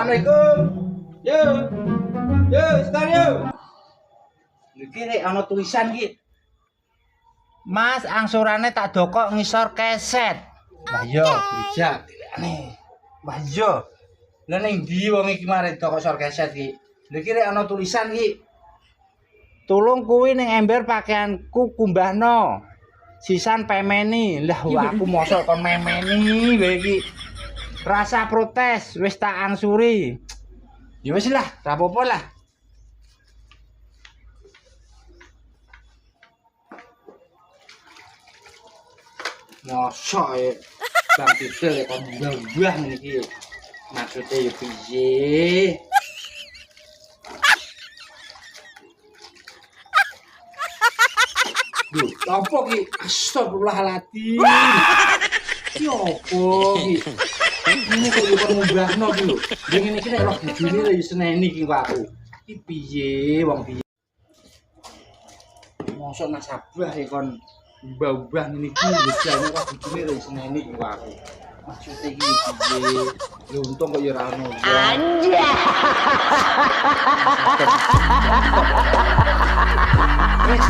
Assalamualaikum. Yo. Yo, sekarang yo. Iki rek ana tulisan iki. Mas, angsurane tak dokok ngisor keset. Lah yo, bijak. Aneh. Lah yo. Lah ning ndi wong iki mari dokok sor keset iki? Lha iki rek ana tulisan iki. Tulung kuwi ning ember pakaianku kumbahno. Sisan pemeni. Lah aku mosok kon memeni kowe iki. Rasa protes wis tak angsuri. Ya wis lah, ra apa-apa lah. Mosok ya Bang Didel ya kon mbah ngene iki. Maksude ya piye? Lho, apa ki? Astagfirullahaladzim. Ki opo ki? Ini kok yo kon mbahno ki lho. Ning ngene iki nek roh bojone lho yo seneni ki aku. Ki piye wong piye? Mosok nasabah ya kon mbah-mbah ngene iki bojone roh bojone lho yo seneni ki aku. Maksude iki piye? Lho untung kok yo ora ono. Anjay. Wes,